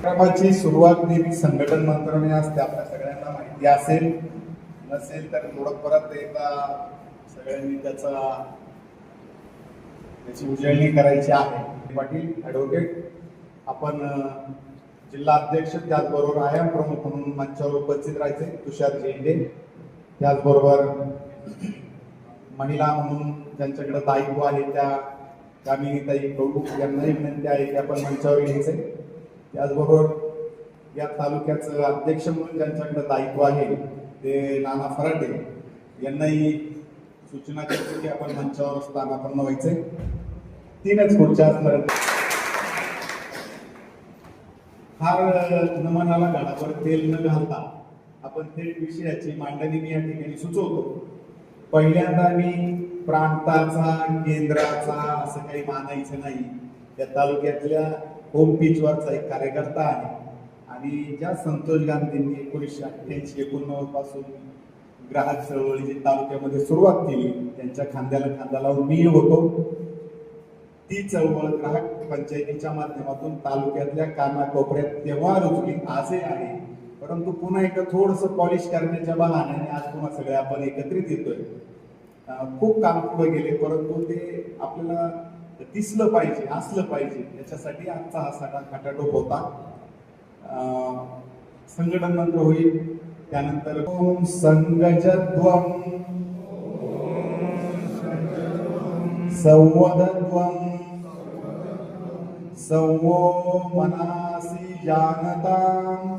कार्यक्रमाची सुरुवात नेहमी संघटन मंत्रालयाने असते, आपल्या सगळ्यांना माहिती असेल. नसेल तर थोडं परत एकदा सगळ्यांनी त्याची उजळणी करायची आहे. पाटील ॲडव्होकेट, आपण जिल्हा अध्यक्ष, त्याचबरोबर आयाम प्रमुख म्हणून मंचावर उपस्थित राहायचे. तुषार झेंडे, त्याचबरोबर महिला म्हणून ज्यांच्याकडे दायित्व आहे त्या कामिनीताई प्रभू यांनाही विनंती आहे की आपण मंचावर यायचे. त्याचबरोबर या तालुक्याचं अध्यक्ष म्हणून ज्यांच्याकडे दायित्व आहे ते नाना फराटे यांनाही सूचना करतो की आपण मंचावर स्थानापन्न व्हायचे. 3च खुर्च्या असणार. फार नमनाला घाडावर तेल न घालता आपण थेट विषयाची मांडणी मी या ठिकाणी सुचवतो. पहिल्यांदा मी प्रांताचा, केंद्राचा असं काही मानायचं नाही. त्या तालुक्यातल्या होम पिचवरचा एक कार्यकर्ता आहे आणि ज्या संतोष गांधींनी 1988-89 पासून ग्राहक चळवळीची तालुक्यामध्ये सुरुवात केली, त्यांच्या खांद्याला खांदा लावून मी होतो. ती चळवळ ग्राहक पंचायतीच्या माध्यमातून तालुक्यातल्या कानाकोपऱ्यात तेव्हा रुजली, आजही आहे. परंतु पुन्हा एकदा थोडंसं पॉलिश करण्याच्या बहाण्याने आज पुन्हा सगळे आपण एकत्रित येतोय. खूप काम पुढे गेले, परंतु ते आपल्याला दिसलं पाहिजे, असलं पाहिजे, याच्यासाठी आजचा हा सगळा खटाटोप होता. संघटन मंत्र होईल, त्यानंतर ओम संगजध्वं संवदध्वं संवो मनासि जानतां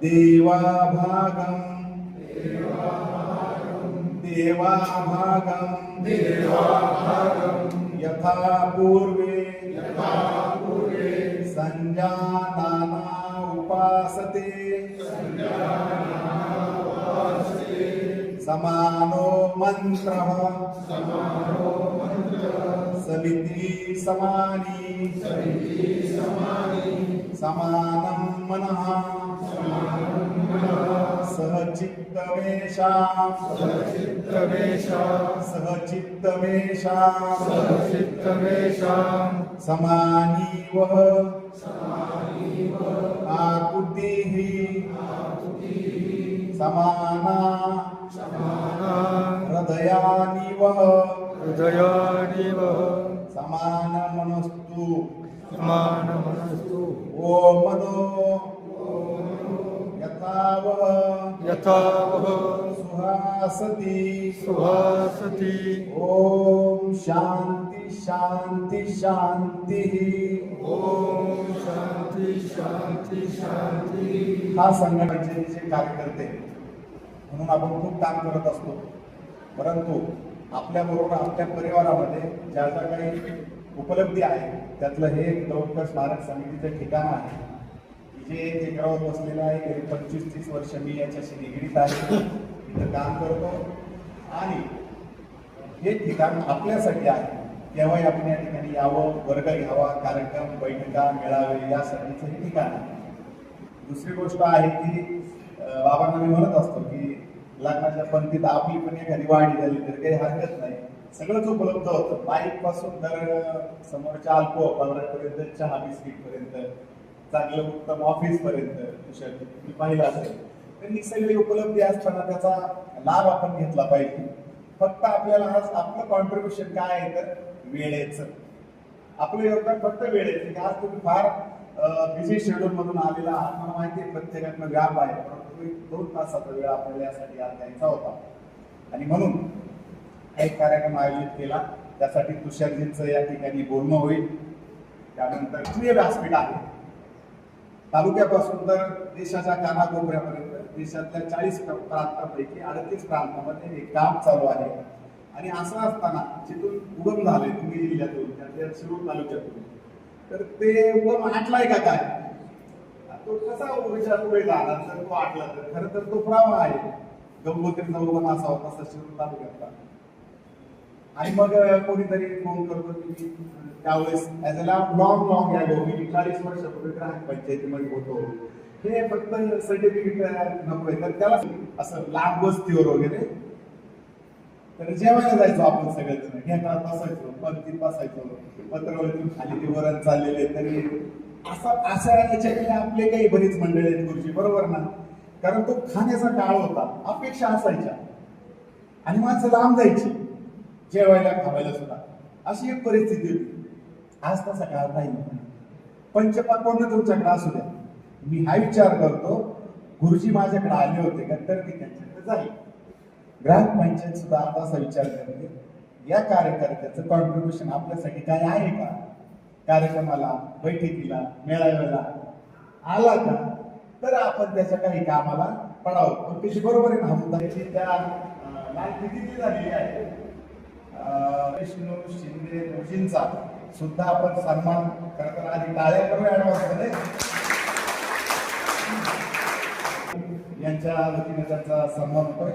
देवाभागं यथा पूर्वे संजानाना उपासते समानो मंत्रः समिति समानी समानं मनः सहचित्तमेषां समानीवः आकृतिः समाना हृदयानिवः समानमनस्तु ओ मनो यथावः सुहासति ओम शांति शांति शांति ओम शांति हा संघटनेचे कार्यकर्ते म्हणून आपण खूप काम करत असतो. परंतु आपल्याबरोबर आपल्या परिवारामध्ये ज्या ज्या काही उपलब्धी आहे त्यातलं हे दौडकर स्मारक समितीचं ठिकाण आहे, जे टेकरावर बसलेलं आहे. गेली 25-30 वर्ष मी याच्याशी निगडीत आहे, इथं काम करतो आणि हे ठिकाण आपल्यासाठी आहे. केव्हाही आपण या ठिकाणी यावं, वर्ग घ्यावा, कार्यक्रम, बैठका, मेळावे यासाठीचं हे ठिकाण आहे. दुसरी गोष्ट आहे की बाबांना मी म्हणत असतो की लग्नाच्या पंक्तीत आपली पण एखादी वाढी झाली तर काही हरकत नाही. सगळंच उपलब्ध होतं, बाईक पासून तर समोरच्या अल्पो पर्यंत, चहा बिस्किट पर्यंत, चांगलं उत्तम ऑफिस पर्यंत तुम्ही पाहिलं असेल. तर ही सगळी उपलब्धी असताना त्याचा लाभ आपण घेतला पाहिजे. फक्त आपल्याला आज आपलं कॉन्ट्रीब्युशन काय आहे तर वेळेचं. आपलं योगदान फक्त वेळेचं. आज तुम्ही फार बिझी शेड्यूल मधून आलेला आहात, मला माहिती आहे प्रत्येकाकडे व्याप आहे, परंतु 2 तासाचा वेळ आपल्याला यासाठी आज द्यायचा होता आणि म्हणून एक कार्यक्रम आयोजित केला. त्यासाठी तुषारजींचं या ठिकाणी बोलणं होईल. त्यानंतर राष्ट्रीय व्यासपीठ आहे. तालुक्यापासून तर देशाच्या कानाकोपऱ्यापर्यंत देशातल्या 40 प्रांतांपैकी 38 प्रांतांमध्ये हे काम चालू आहे. आणि असं असताना जिथून उगम झाले तुम्ही जिल्ह्यातून, त्यातल्या शिरूर तालुक्यातून, तर ते उगम आटलाय का काय, तो कसा उगम पुढे झाला जर तो आटला तर खरं तर तो पुरावा आहे. गंगोत्रीचा उगम असा होता तसा शिरूर तालुक्यातला. आणि मग कोणीतरी फोन करतो की त्यावेळेस ॲज अ लॉंग ॲगो मी 40 वर्षापूर्वी ग्राहक पंचायतीमध्ये होतो. हे फक्त सर्टिफिकेट नको आहे तर त्याला असं लांब वस्तीवर वगैरे तर जेवायला जायचो आपण सगळेजण, घेतात बसायचो, पंक्तीत बसायचो, पत्रावळीतून खाली ते वरण चाललेले तरी अशा याच्याकडे आपले काही बरीच मंडळी आहेत गुरुजी, बरोबर ना? कारण तो खाण्याचा काळ होता, अपेक्षा असायच्या आणि माणसं लांब जायची जेवायला खावायला सुद्धा, अशी एक परिस्थिती होती. आज तसा काळ नाही. पंचपाकोण तुमच्याकडे असू द्या, मी हा विचार करतो गुरुजी माझ्याकडे आले होते का तर मी त्यांच्याकडे जाईल. ग्रामपंचायत सुद्धा आता असा विचार करते या कार्यकर्त्याचं कॉन्ट्रीब्युशन आपल्यासाठी काय आहे का, कार्यक्रमाला, बैठकीला, मेळाव्याला आला का तर आपण त्याच्या काही कामाला पडावं. पण त्याची बरोबर आहे ना, मुद्द्याची त्या लाल किती झालेली आहे विष्णू शिंदे मुजींचा सुद्धा आपण सन्मान करताना आधी टाळ्या करूया ऍडव्हान्स मध्ये. यांच्या वतीने त्यांचा सन्मान होतोय.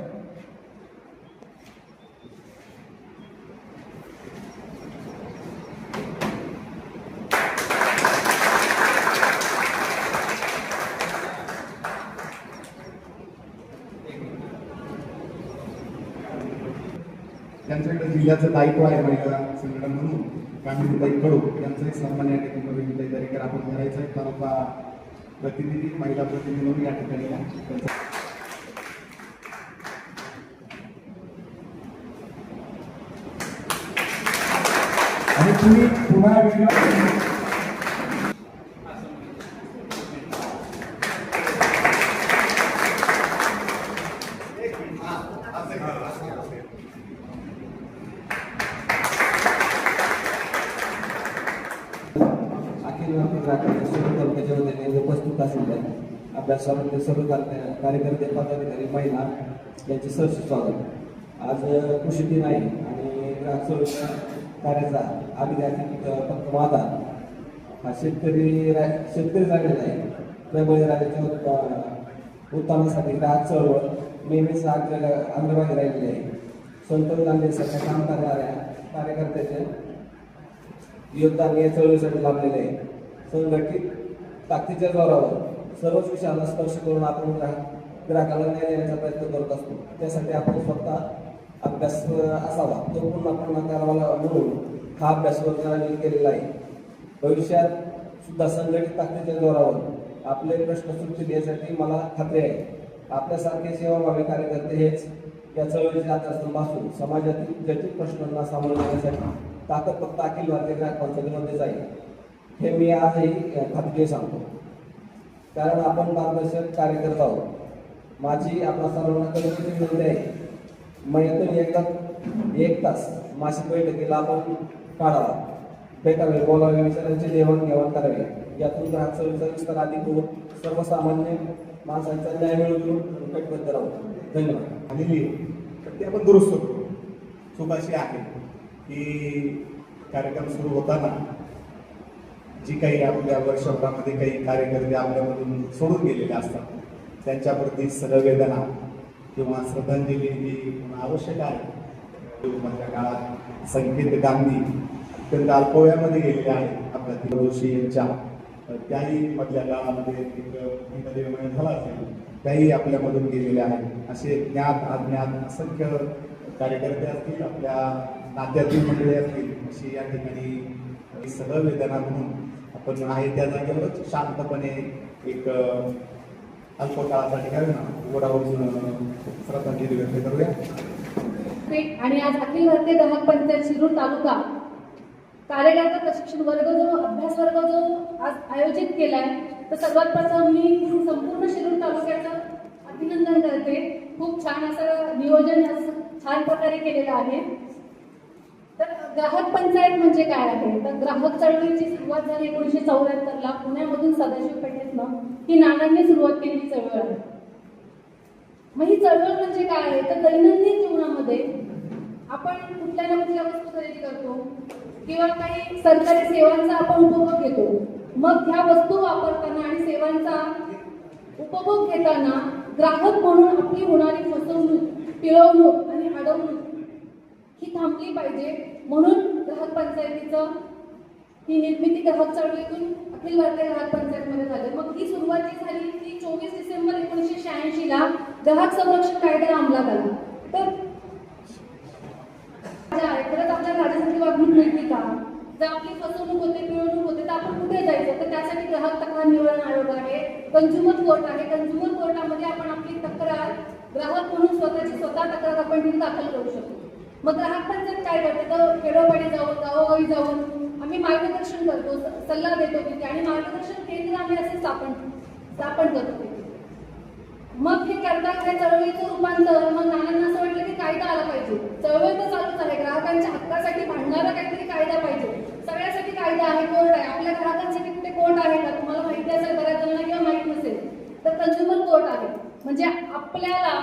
त्यांच्याकडे जिल्ह्याचं दायित्व आहे महिला संघटना म्हणून कामिनीताई कडू यांचाही सन्मान या ठिकाणी विनंती तरीकर आपण करायचं आहे. तालुका प्रतिनिधी, महिला प्रतिनिधी म्हणून या ठिकाणी आणि तुम्ही पुन्हा व्हिडिओ उपस्थित असलेल्या अभ्यासामध्ये सर्व कार्यकर्ते, पदाधिकारी, महिला यांचे सहर्ष स्वागत. आज कृषी दिन आहे आणि कार्याचा अधिकाधिक फक्त माझा हा शेतकरी झालेला आहे. त्यामुळे राज्याच्या उत्थानासाठी ग्राहक चळवळ नेहमीच अग्रभागी राहिलेली आहे. संत गांधींसारख्या काम करणाऱ्या कार्यकर्त्याचे योगदान या चळवळीसाठी लाभलेले आहे. संघटित ताकदीच्या जोरावर सर्वच विषयाला स्पर्श करून आपण ग्राहकाला न्याय देण्याचा प्रयत्न करत असतो. त्यासाठी आपण स्वतः अभ्यास असावा, तो पुन्हा करावा म्हणून हा अभ्यास वर्गाने केलेला आहे. भविष्यात सुद्धा संघटित ताकदीच्या जोरावर आपले प्रश्न सुटतील देण्यासाठी मला खात्री आहे. आपल्यासारखे सेवाभावी कार्यकर्ते हेच या चळवळीचे आधारस्तंभ असून समाजातील जटिल प्रश्नांना सामोरे जाण्यासाठी ताकद फक्त अखिल भारतीय ग्राहक पंचायतीमध्ये जाईल हे मी आजही खात्री सांगतो. कारण आपण मार्गदर्शक कार्यकर्ता आहोत. माझी आपल्या सर्वांना कधीची विनंती आहे, महिन्यातून एकदा 1 तास मासिक बैठकीला आपण काढावा, भेटावे, बोलावे, विचारांची देवाणघेवाण करावी. यातून ग्राहक चळवळीचा विस्तार अधिक होऊन सर्वसामान्य माणसांचा न्याय मिळवून कटिबद्ध राहू. धन्यवाद. आलेली तर ते आपण दुरुस्त करू. चूक अशी आहे की कार्यक्रम सुरू होताना जी काही आपल्या वर्षभरामध्ये काही कार्यकर्ते आपल्यामधून सोडून गेलेले असतात त्यांच्याप्रती सरवेदना किंवा श्रद्धांजली ही आवश्यक आहे. मधल्या काळात संकेत गांधी अत्यंत अल्पवयामध्ये गेलेले आहेत आपल्या जोशी यांच्या, त्याही मधल्या काळामध्ये एक झाला असेल, त्याही आपल्यामधून गेलेल्या आहेत. असे ज्ञात अज्ञात असंख्य कार्यकर्ते असतील, आपल्या नात्यातील मंडळी असतील, अशी या ठिकाणी सगळं वेदना म्हणून आपण आहे त्या जागेवरच शांतपणे एक अल्प काळासाठी काय ना ओढावून श्रद्धांजली व्यक्त करूया. आणि आज अखिल भारतीय ग्राहक पंचायत शिरूर तालुका कार्यकर्ता प्रशिक्षण वर्ग जो अभ्यास वर्ग जो आज आयोजित केलाय, तर सर्वात प्रथम मी संपूर्ण शिरूर तालुक्याचं अभिनंदन करते. खूप छान असं नियोजन छान प्रकारे केलेलं आहे. तर ग्राहक पंचायत म्हणजे काय आहे, तर ग्राहक चळवळीची सुरुवात झाली 1974ला पुण्यामधून सदाशिव पेठेतनं. ही नानांनी सुरुवात केलेली चळवळ आहे. मग ही चळवळ म्हणजे काय आहे, तर दैनंदिन जीवनामध्ये आपण कुठल्या ना कुठल्या वस्तू खरेदी करतो किंवा काही सरकारी सेवांचा आपण उपभोग घेतो. मग ह्या वस्तू वापरताना आणि सेवांचा उपभोग घेताना ग्राहक म्हणून आपली होणारी फसवणूक, पिळवणूक आणि अडवणूक ही थांबली पाहिजे. म्हणून ग्राहक पंचायतीचं ही निर्मिती ग्राहक चळवळीतून अखिल भारतीय ग्राहक पंचायतमध्ये झाली. मग ही सुरुवात जी झाली ती 24 डिसेंबर 1986ला ग्राहक संरक्षण कायदा अंमलात आला. तर जे आहे खरंच आपल्याला राजासारखी वागणूक मिळते का? जर आपली फसवणूक होते, पिळवणूक होते तर आपण कुठे जायचं? तर त्यासाठी ग्राहक तक्रार निवारण आयोग आहे, कंझ्युमर कोर्ट आहे. कंझ्युमर कोर्टामध्ये आपण आपली तक्रार ग्राहक म्हणून स्वतःची तक्रार आपण तिथे दाखल करू शकतो. मग ग्राहक पंचायत काय करते तर खेडोपाडी जाऊन, गावोगावी जाऊन आम्ही मार्गदर्शन करतो, सल्ला देतो तिथे आणि मार्गदर्शन केंद्र आम्ही असे स्थापन करतो. मग हे करता चळवळीचं रूपांतर, मग नानांना असं वाटलं की कायदा आला पाहिजे. चळवळ तर चालूच आहे, ग्राहकांच्या हक्कासाठी भांडणारा काहीतरी कायदा पाहिजे. सगळ्यासाठी कायदा आहे, कोर्ट आहे. आपल्या ग्राहकांसाठी कुठे कोर्ट आहे का? तुम्हाला माहिती असेल बऱ्याच जणांना किंवा माहित नसेल तर कंझ्युमर कोर्ट आहे. म्हणजे आपल्याला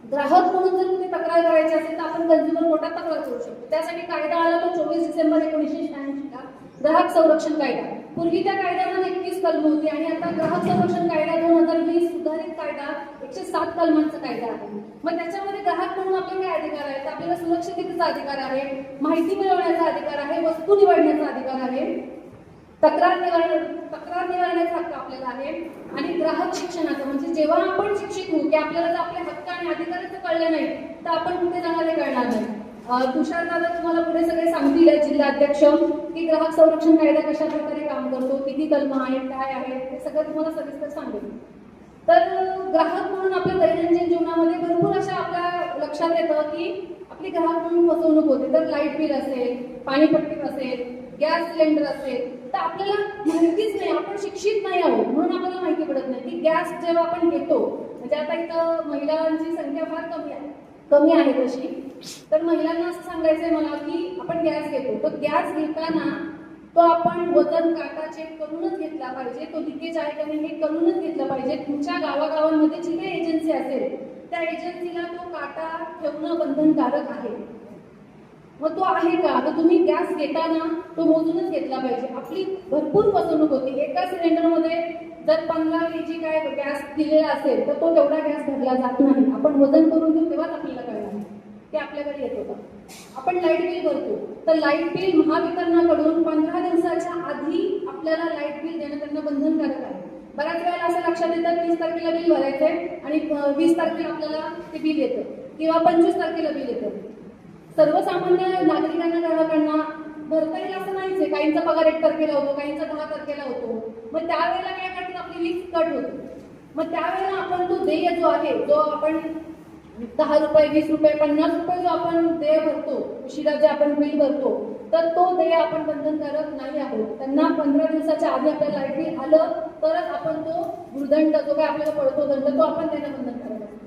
ग्राहक म्हणून जर कुठे तक्रार करायची असेल तर आपण कंझ्युमर कोर्टात तक्रार करू शकतो. त्यासाठी कायदा आला तो 24 डिसेंबर 1986 ग्राहक संरक्षण कायदा. पूर्वी त्या कायद्यामध्ये 21 कलम होती आणि आता ग्राहक संरक्षण कायदा 2020 सुधारित कायदा 107 कलमांचा कायदा आहे. मग त्याच्यामध्ये ग्राहक म्हणून आपले काय अधिकार आहेत? आपल्याला सुरक्षिततेचा अधिकार आहे, माहिती मिळवण्याचा अधिकार आहे, वस्तू निवडण्याचा अधिकार आहे, तक्रार निवारण्याचा हक्क आपल्याला आहे आणि ग्राहक शिक्षणाचा म्हणजे जेव्हा आपण शिक्षित होऊ की आपल्याला जर आपले हक्क आणि अधिकारच कळले नाही तर आपण कुठे जाणार हे कळणार नाही. तुषार दादा तुम्हाला पुढे सगळे सांगतील जिल्हा अध्यक्ष की ग्राहक संरक्षण कायदा कशा प्रकारे काम करतो, किती कलम आहेत, काय आहे ते सगळं तुम्हाला सविस्तर सांगेल. तर ग्राहक म्हणून आपल्या दैनंदिन जीवनामध्ये भरपूर अशा आपल्या लक्षात येतं की आपली ग्राहक म्हणून फसवणूक होते. तर लाईट बिल असेल, पाणीपट्टी असेल, गॅस सिलेंडर असेल तर आपल्याला माहितीच नाही, आपण शिक्षित नाही आहोत म्हणून आपल्याला माहिती पडत नाही की गॅस जेव्हा आपण घेतो म्हणजे आता इथं महिलांची संख्या फार कमी आहे तशी. तर महिलांना असं सांगायचंय मला की आपण गॅस घेतो तर गॅस घेताना तो आपण वजन काटा चेक करूनच घेतला पाहिजे, तो लिकेज आहे का नाही हे करूनच घेतलं पाहिजे. तुमच्या गावागावांमध्ये जी काही एजन्सी असेल त्या एजन्सीला तो काटा ठेवणं बंधनकारक आहे. मग तो आहे का? तर तुम्ही गॅस घेताना तो मोजूनच घेतला पाहिजे. आपली भरपूर फसवणूक होती. एका सिलेंडरमध्ये जर 15 kg काय गॅस दिलेला असेल तर तो तेवढा गॅस भरला जात नाही. आपण वजन करून घेऊ तेव्हाच आपल्याला कळणार की आपल्याकडे येत होता. आपण लाईट बिल भरतो तर लाईट बिल महावितरणाकडून 15 दिवसाच्या आधी आपल्याला लाईट बिल देणं त्यांना बंधनकारक आहे. बऱ्याच वेळेला असं लक्षात येतं 30 तारखेला बिल भरायचंय आणि 20 तारखेला आपल्याला ते बिल येतं किंवा 25 तारखेला बिल येतं. सर्वसामान्य नागरिकांना ग्राहकांना भरता येईल असं नाहीच आहे. काहींचा पगार 1 तारखेला होतो, काहींचा 10 तारखेला होतो. मग त्यावेळेला काय करतात आपली वीज कट होते. मग त्यावेळेला आपण तो देय जो आहे जो आपण 10 रुपये, 20 रुपये, 50 रुपये जो आपण देय भरतो, उशिरा जे आपण बिल भरतो तर तो देय आपण बंधनकारक नाही आहोत. त्यांना 15 दिवसाच्या आधी आपल्याला लाईट बिल आलं तरच आपण तो भूदंड जो काय आपल्याला पडतो दंड तो आपण देणं बंधनकारक असतो.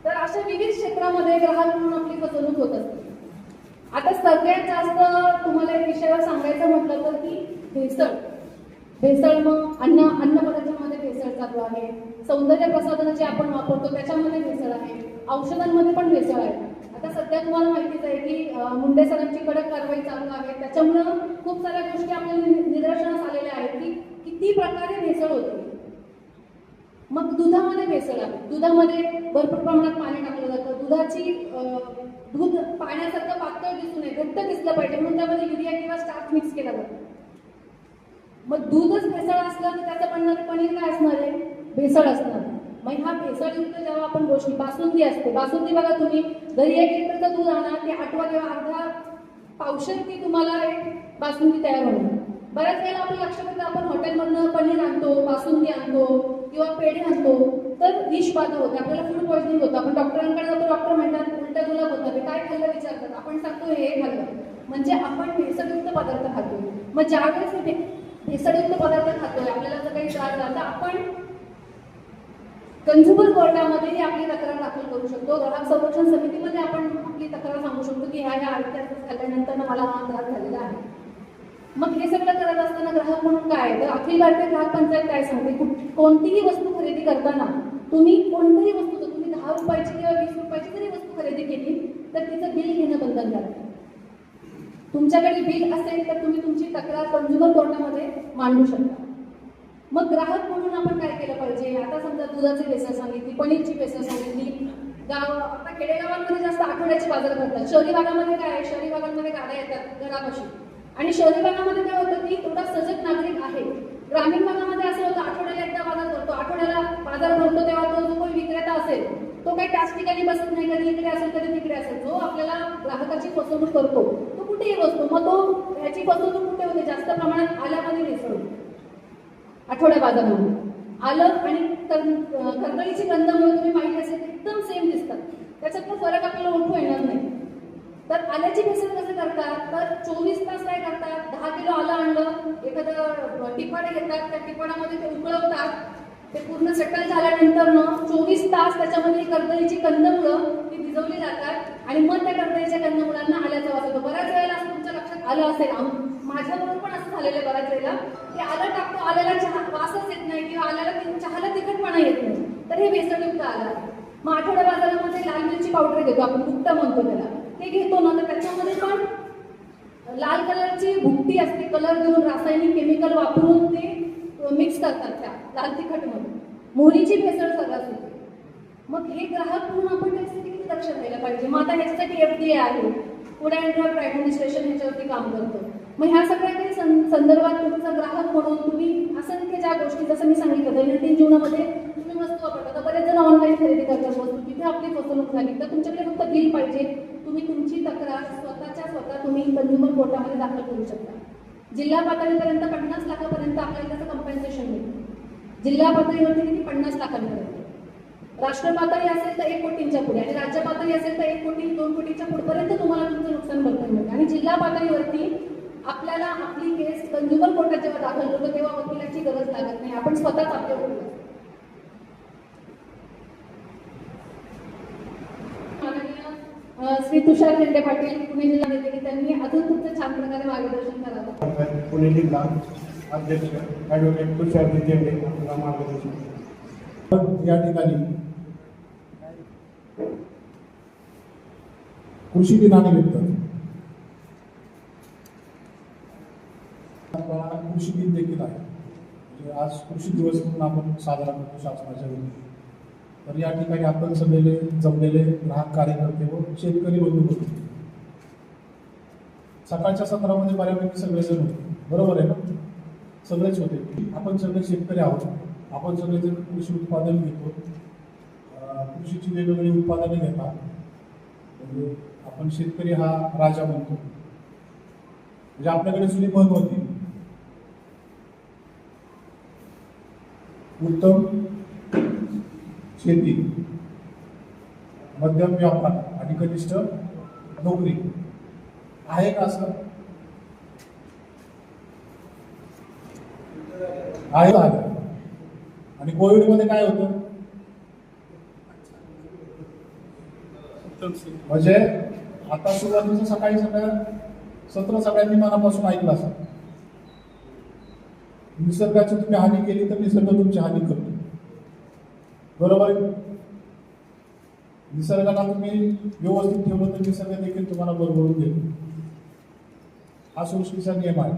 तर अशा विविध क्षेत्रामध्ये ग्राहक म्हणून आपली फसवणूक होत असते. आता सगळ्यात जास्त तुम्हाला एक विषयावर सांगायचं म्हटलं तर की भेसळ मग अन्न पदार्थांमध्ये भेसळ चालू आहे, सौंदर्य प्रसाधनं जे आपण वापरतो त्याच्यामध्ये भेसळ आहे, औषधांमध्ये पण भेसळ आहे. आता सध्या तुम्हाला माहितीच आहे की मुंडे सरांची कडक कारवाई चालू आहे. त्याच्यामुळं खूप साऱ्या गोष्टी आपल्याला निदर्शनास आलेल्या आहेत की किती प्रकारे भेसळ होते. मग दुधामध्ये भेसळ आहे. दुधामध्ये भरपूर प्रमाणात पाणी टाकलं जातं. दूध पाण्यासारखं पातळ दिसू नये, घट्ट दिसलं पाहिजे म्हणून त्यामध्ये युरिया किंवा स्टार्च मिक्स केला जातो. मग दूधच भेसळ असलं तर त्याचं बनणारे पनीर काय असणार आहे? भेसळ असणार. मग हा भेसळयुक्त जेव्हा आपण गोष्टी बासुंदी असते, बासुंदी बघा तुम्ही घरी 1 लिटरचं दूध आणा ते आठवा किंवा अर्धा पावशेर ती तुम्हाला एक बासुंदी तयार होणार. बऱ्याच वेळेला आपलं लक्षात येतं आपण हॉटेलमधनं पनीर आणतो, बासुंदी आणतो किंवा पेढे आणतो तर विषबाधा होते, आपल्याला फूड पॉइझनिंग होतं. आपण डॉक्टरांकडे जातो, डॉक्टर म्हणतात उलट्या जुलाब होतात, काय खाल्लं विचारतात, आपण सांगतो हे खाल्लं म्हणजे आपण भेसळयुक्त पदार्थ खातो. मग ज्यावेळेस भेसळयुक्त पदार्थ खातोय आपल्याला जर काही त्रास झाला तर आपण कंझ्युमर कोर्टामध्ये आपली तक्रार दाखल करू शकतो. ग्राहक संरक्षण समितीमध्ये आपण आपली तक्रार सांगू शकतो की ह्या आरोग्यात खाल्ल्यानंतर मला हा त्रास झालेला आहे. मग हे सगळं करत असताना ग्राहक म्हणून काय तर अखिल भारतीय ग्राहक पंचायत काय सांगते, कोणतीही वस्तू खरेदी करताना तुम्ही कोणतीही वस्तू तुम्ही 10 रुपयाची किंवा 20 रुपयाची जरी वस्तू खरेदी केली तर तिचं बिल घेणं बंधनकारक आहे. तुमच्याकडे बिल असेल तर तुम्ही तुमची तक्रार कंझ्युमर कोर्टामध्ये मांडू शकता. मग ग्राहक म्हणून आपण काय केलं पाहिजे? आता समजा दुधाची भेसळ सांगितली, पनीरची भेसळ सांगितली. आता खेडेगावांमध्ये जास्त आठवड्याचे बाजार भरतात. शहरी भागामध्ये काय आहे? शहरी भागांमध्ये गाड्या येतात घरापाशी आणि शहरी भागामध्ये काय होतं की थोडा सजग नागरिक आहे. ग्रामीण भागामध्ये असं होतं आठवड्याला एकदा बाजार भरतो, आठवड्याला बाजार भरतो तेव्हा तो जो कोणी विक्रेता असेल तो काही त्याच ठिकाणी बसत नाही, कधी इकडे असेल कधी तिकडे असेल. जो आपल्याला ग्राहकाची फसवणूक करतो तो कुठेही बसतो. मग तो ह्याची फसवणूक कुठे होते? जास्त प्रमाणात आल्यामध्ये मिसळतो. आठवड्या बाजारामध्ये आलं आणि कर्दळीची कंदमुळे तुम्ही पाहिजे असेल एकदम सेम दिसतात, त्याच्यातून फरक आपल्याला ओळखू येणार नाही. तर आल्याची भेसळ कसं करतात? तर 24 तास काय करतात, 10 किलो आलं आणलं, एखादं टिपाणे घेतात, त्या टिपाणामध्ये ते उकळवतात, ते पूर्ण सेटल झाल्यानंतर 24 तास त्याच्यामध्ये कर्दळीची कंदमुळं ती भिजवली जातात आणि मग त्या कर्दळीच्या कंदमुळांना आल्याचा वास येतो. बऱ्याच वेळेला असं तुमच्या लक्षात आलं असेल, माझ्याबरोबर पण असं झालेलं बऱ्याच वेळेला, की आलं टाकतो, आल्याला चहा वासच येत नाही किंवा आल्याला चहाला तिखटपणा येत नाही, तर हे भेसळयुक्त आलं आहे. मग आठवड्या बाजारामध्ये लाल मिरची पावडर घेतो आपण, भुकटा म्हणतो त्याला, ते घेतो ना, तर त्याच्यामध्ये पण लाल कलरची भुकटी असते, कलर देऊन रासायनिक केमिकल वापरून ते मिक्स करतात त्या लाल तिखटमध्ये. मोहरीची भेसळ सगळ्यात होते. मग हे ग्राहक म्हणून आपण त्याच्यासाठी किती लक्ष द्यायला पाहिजे. मग आता ह्याच्यासाठी FDA आहे, फूड अँड ड्रग ॲडमिनिस्ट्रेशन ह्याच्यावरती काम करतं. मग ह्या सगळ्या काही संदर्भात तुमचा ग्राहक म्हणून तुम्ही असंख्य ज्या गोष्टी, जसं मी सांगितलं दैनंदिन जीवनामध्ये तुम्ही वस्तू वापरता, तर बरेच जण ऑनलाईन खरेदी करतात वस्तू, तिथे आपली फसवणूक झाली तर तुमच्याकडे फक्त बिल पाहिजे, तुम्ही तुमची तक्रार स्वतः तुम्ही कंझ्युमर कोर्टामध्ये दाखल करू शकता. जिल्हा पातळीपर्यंत 50 लाखापर्यंत आपल्याला त्याचं कम्पेन्सेशन मिळतं. जिल्हा पातळीवरती किती? 50 लाखांपर्यंत. राष्ट्र पातळी असेल तर 1 कोटींच्या पुढे आणि राज्य पातळी असेल तर 1 कोटी 2 कोटीच्या पुढेपर्यंत तुम्हाला तुमचं नुकसान भरपाई मिळते. आणि जिल्हा पातळीवरती आपल्याला आपली केस कंझ्युमर कोर्टात जेव्हा दाखल करतो तेव्हा वकिलाची गरज लागत नाही, आपण स्वतःच आपले वकील असतो. श्री तुषार झेंडे पाटील पुणे जिल्हा नेते, की त्यांनी अजून खूप छान प्रकारे मार्गदर्शन करावं. पुणे जिल्हा अध्यक्ष ॲडव्होकेट तुषार झेंडे आपल्याला मार्गदर्शन. या ठिकाणी कृषी दिनानिमित्त कृषी दिन देखील आहे, म्हणजे आज कृषी दिवस म्हणून आपण साजरा करतो शासनाच्या वतीने. तर या ठिकाणी आपण सगळे जमलेले ग्राहक कार्यकर्ते व शेतकरी बंधू होते. सकाळच्या सत्रामध्ये बऱ्यापैकी सगळेजण होते, बरोबर आहे ना? सगळेच होते. आपण सगळे शेतकरी आहोत, आपण सगळेजण कृषी उत्पादन घेतो, कृषीची वेगवेगळी उत्पादने घेतात, म्हणजे आपण शेतकरी हा राजा बनतो. म्हणजे आपल्याकडे जुनी म्हण होती, उत्तम शेती, मध्यम व्यापार आणि कनिष्ठ नोकरी. आहे का असं? आहे. आणि कोविडमध्ये काय होतं? म्हणजे आता सुरुवातीचं सकाळी सत्र सगळ्यांनी मनापासून ऐकलं असं, निसर्गाची तुम्ही हानी केली तर निसर्ग तुमची हानी करतो, बरोबर आहे? निसर्गाला तुम्ही व्यवस्थित ठेवलं तर निसर्ग देखील तुम्हाला बरोबर देतो. हा सृष्टीचा नियम आहे,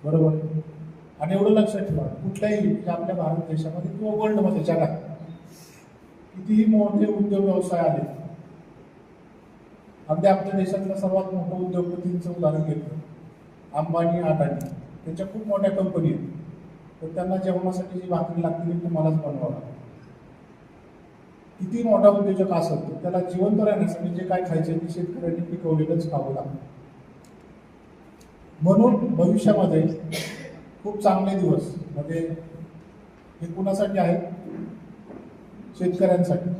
बरोबर आहे? आणि एवढं लक्षात ठेवा, कुठल्याही म्हणजे आपल्या भारत देशामध्ये किंवा वर्ल्डमध्ये जगात कितीही मोठे उद्योग व्यवसाय आले, अगदी आपल्या देशातल्या सर्वात मोठं उद्योगपतींचं उदाहरण घेतलं, अंबानी, अदानी, त्यांच्या खूप मोठ्या कंपनी आहेत, तर त्यांना जेवणासाठी जी भाकरी लागते ती तुम्हालाच बनवावं लागतं. किती मोठा उद्योजक असत तर त्याला जिवंत राहण्यासाठी जे काय खायचे ते शेतकऱ्यांनी पिकवलेलंच खावं लागतं. म्हणून भविष्यामध्ये खूप चांगले दिवस म्हणजे हे कुणासाठी आहेत? शेतकऱ्यांसाठी.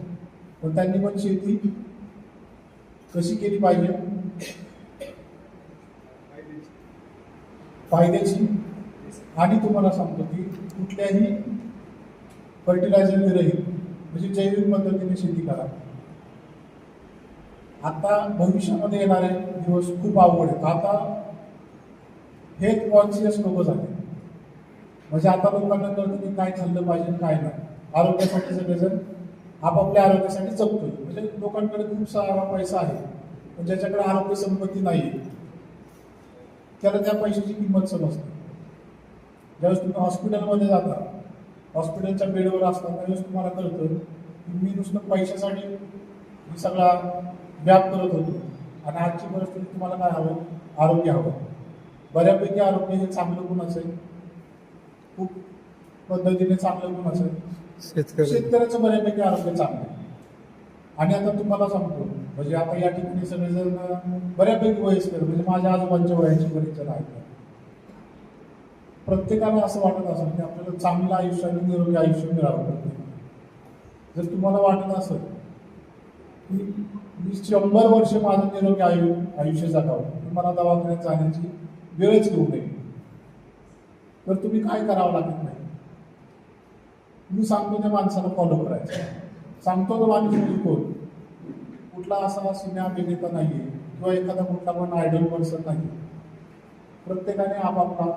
पण त्यांनी पण शेती कशी केली पाहिजे? फायद्याची. आणि तुम्हाला सांगतो की कुठल्याही फर्टिलायझर विरहित म्हणजे जैविक पद्धतीने शेती करा. आता भविष्यामध्ये येणारे दिवस खूप अवघड आहेत. आता हेल्थ कॉन्शियस लोक झाले, म्हणजे आता लोकांना कळतं की काय खाल्लं पाहिजे काय नाही. आरोग्यासाठी सगळेजण आपापल्या आरोग्यासाठी जगतोय. म्हणजे लोकांकडे खूप सारा पैसा आहे, पण ज्याच्याकडे आरोग्य संपत्ती नाही त्याला त्या पैशाची किंमत समजते. ज्यावेळेस तुम्ही हॉस्पिटलमध्ये जाता, हॉस्पिटलच्या बेडवर असता, त्यावेळेस तुम्हाला कळतं की मी नुसतं पैशासाठी मी सगळा व्याप करत होतो आणि आजची परिस्थिती तुम्हाला काय हवं? आरोग्य हवं. बऱ्यापैकी आरोग्य हे चांगलं गुण असेल, खूप पद्धतीने चांगलं गुण असेल. शेतकऱ्याचं बऱ्यापैकी आरोग्य चांगलं आहे. आणि आता तुम्हाला सांगतो, म्हणजे आता या ठिकाणी सगळेजण बऱ्यापैकी वयस्कर, म्हणजे माझ्या आजोबांच्या वयाची बरीच जण आहेत. प्रत्येकाला असं वाटत असेल की आपल्याला चांगलं आयुष्य आणि निरोगी आयुष्य मिळावं. जर तुम्हाला वाटत असेल की मी 100 वर्ष माझं निरोगी आयुष्य जगावं, तुम्हाला दवाखान्यात जाण्याची वेळच घेऊ नये, तर तुम्ही काय करावं लागत नाही. मी सांगतो त्या माणसाला फॉलो करायचं. सांगतो तो माणूस म्हणजे कोण? कुठला असा सिने अभिनेता नाहीये किंवा एखादा कुठला पण आयडल पर्सन नाही. प्रत्येकाने आपापला